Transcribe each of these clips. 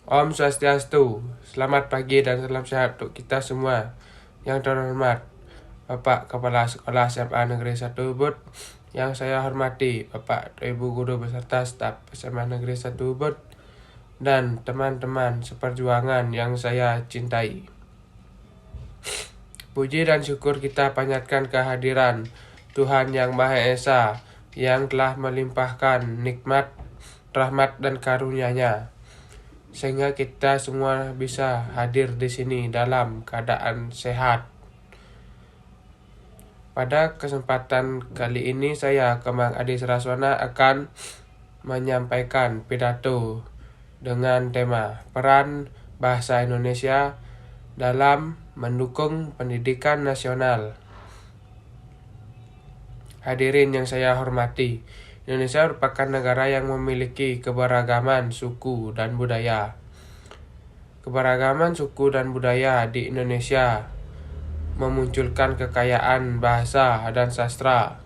Om Swastiastu, selamat pagi dan salam sehat untuk kita semua. Yang terhormat, Bapak Kepala Sekolah SMA Negeri 1 Ubud. Yang saya hormati, Bapak Ibu Guru beserta staf SMA Negeri 1 Ubud. Dan teman-teman seperjuangan yang saya cintai. Puji dan syukur kita panjatkan kehadiran Tuhan Yang Maha Esa yang telah melimpahkan nikmat, rahmat dan karunia-Nya, sehingga kita semua bisa hadir di sini dalam keadaan sehat. Pada kesempatan kali ini saya, Kemang Adi Saraswana, akan menyampaikan pidato dengan tema peran bahasa Indonesia dalam mendukung pendidikan nasional. Hadirin yang saya hormati, Indonesia merupakan negara yang memiliki keberagaman suku dan budaya. Keberagaman suku dan budaya di Indonesia memunculkan kekayaan bahasa dan sastra.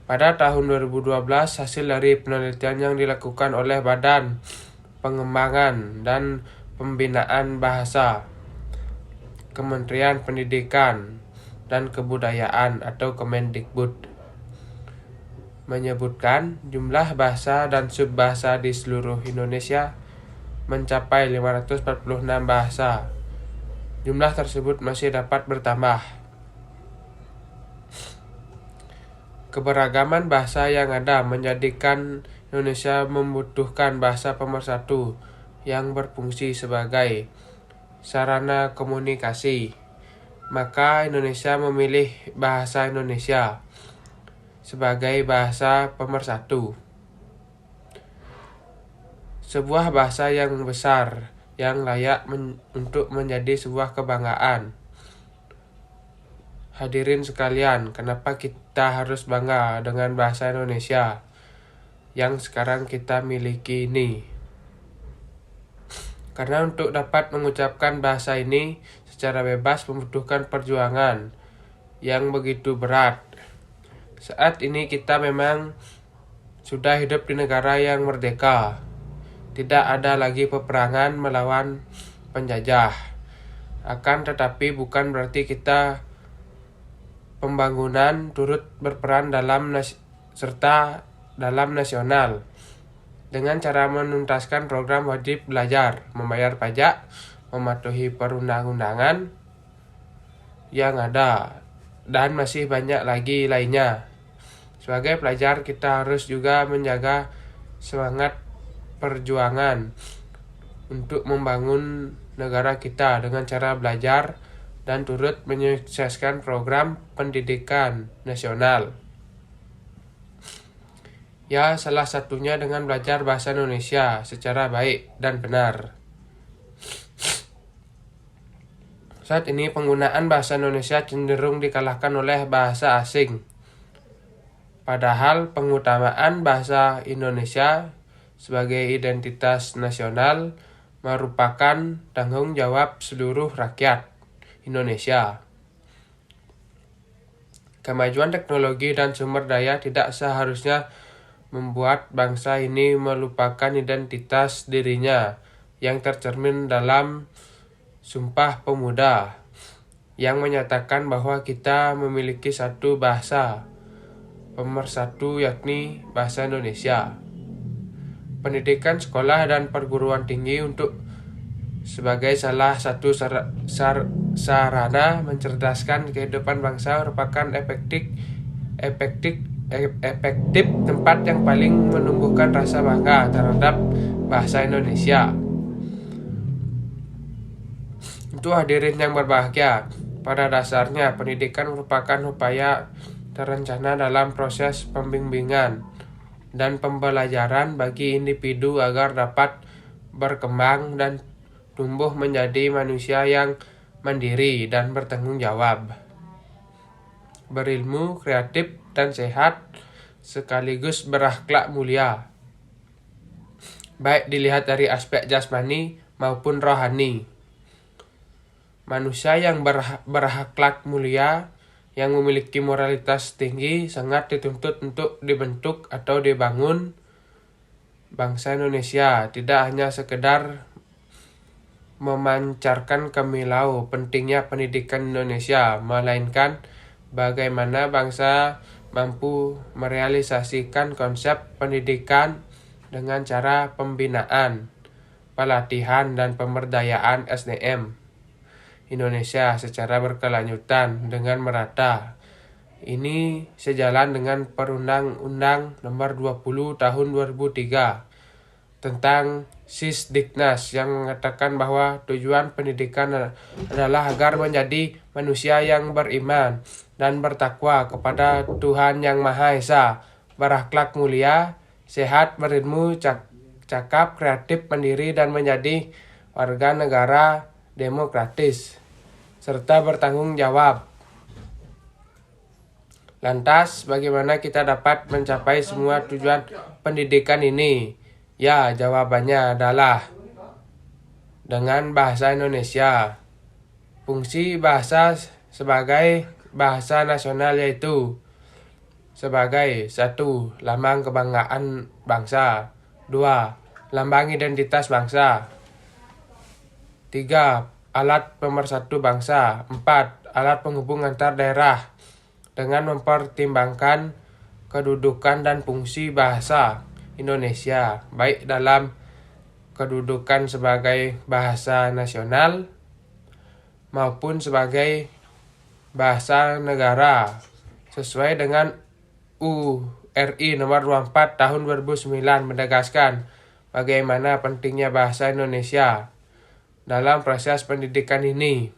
Pada tahun 2012, hasil dari penelitian yang dilakukan oleh Badan Pengembangan dan Pembinaan Bahasa, Kementerian Pendidikan dan Kebudayaan atau Kemendikbud, menyebutkan jumlah bahasa dan subbahasa di seluruh Indonesia mencapai 546 bahasa. Jumlah tersebut masih dapat bertambah. Keberagaman bahasa yang ada menjadikan Indonesia membutuhkan bahasa pemersatu yang berfungsi sebagai sarana komunikasi. Maka Indonesia memilih bahasa Indonesia sebagai bahasa pemersatu. Sebuah bahasa yang besar, yang layak untuk menjadi sebuah kebanggaan. Hadirin sekalian, kenapa kita harus bangga dengan bahasa Indonesia yang sekarang kita miliki ini? Karena untuk dapat mengucapkan bahasa ini secara bebas membutuhkan perjuangan yang begitu berat. Saat ini kita memang sudah hidup di negara yang merdeka. Tidak ada lagi peperangan melawan penjajah. Akan tetapi bukan berarti kita pembangunan turut berperan serta dalam nasional dengan cara menuntaskan program wajib belajar, membayar pajak, mematuhi perundang-undangan yang ada, dan masih banyak lagi lainnya. Sebagai pelajar, kita harus juga menjaga semangat perjuangan untuk membangun negara kita dengan cara belajar dan turut menyukseskan program pendidikan nasional. Ya, salah satunya dengan belajar bahasa Indonesia secara baik dan benar. Saat ini penggunaan bahasa Indonesia cenderung dikalahkan oleh bahasa asing. Padahal pengutamaan bahasa Indonesia sebagai identitas nasional merupakan tanggung jawab seluruh rakyat Indonesia. Kemajuan teknologi dan sumber daya tidak seharusnya membuat bangsa ini melupakan identitas dirinya yang tercermin dalam Sumpah Pemuda yang menyatakan bahwa kita memiliki satu bahasa pemersatu, yakni bahasa Indonesia. Pendidikan sekolah dan perguruan tinggi untuk sebagai salah satu sarana mencerdaskan kehidupan bangsa merupakan efektif tempat yang paling menumbuhkan rasa bangga terhadap bahasa Indonesia. Untuk hadirin yang berbahagia, pada dasarnya pendidikan merupakan upaya terencana dalam proses pembimbingan dan pembelajaran bagi individu agar dapat berkembang dan tumbuh menjadi manusia yang mandiri dan bertanggung jawab, berilmu, kreatif, dan sehat, sekaligus berakhlak mulia, baik dilihat dari aspek jasmani maupun rohani. Manusia yang berakhlak mulia, yang memiliki moralitas tinggi, sangat dituntut untuk dibentuk atau dibangun bangsa Indonesia tidak hanya sekedar memancarkan kemilau pentingnya pendidikan Indonesia, melainkan bagaimana bangsa mampu merealisasikan konsep pendidikan dengan cara pembinaan, pelatihan, dan pemberdayaan SDM Indonesia secara berkelanjutan dengan merata. Ini sejalan dengan Perundang-Undang Nomor 20 Tahun 2003 tentang Sisdiknas yang mengatakan bahwa tujuan pendidikan adalah agar menjadi manusia yang beriman dan bertakwa kepada Tuhan Yang Maha Esa, berakhlak mulia, sehat, berilmu, cakap, kreatif, mandiri, dan menjadi warga negara demokratis serta bertanggung jawab. Lantas, bagaimana kita dapat mencapai semua tujuan pendidikan ini? Ya, jawabannya adalah dengan bahasa Indonesia. Fungsi bahasa sebagai bahasa nasional yaitu sebagai 1. Lambang kebanggaan bangsa. 2. Lambang identitas bangsa. 3. Alat pemersatu bangsa. 4. Alat penghubung antar daerah. Dengan mempertimbangkan kedudukan dan fungsi bahasa Indonesia, baik dalam kedudukan sebagai bahasa nasional maupun sebagai bahasa negara, sesuai dengan URI Nomor 24 Tahun 2009 menegaskan bagaimana pentingnya bahasa Indonesia dalam proses pendidikan ini.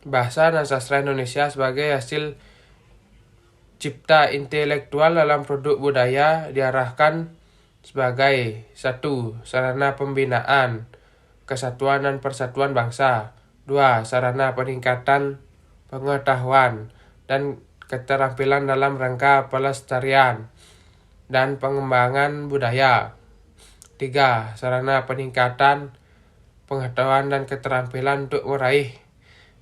Bahasa dan sastra Indonesia sebagai hasil cipta intelektual dalam produk budaya diarahkan sebagai 1. Sarana pembinaan kesatuan dan persatuan bangsa. 2. Sarana peningkatan pengetahuan dan keterampilan dalam rangka pelestarian dan pengembangan budaya. 3. Sarana peningkatan pengetahuan dan keterampilan untuk meraih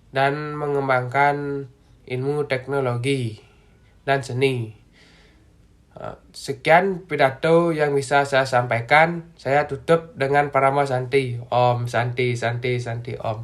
dan mengembangkan ilmu teknologi dan seni. Sekian pidato yang bisa saya sampaikan. Saya tutup dengan Parama Santi. Om Santi Santi Santi Om.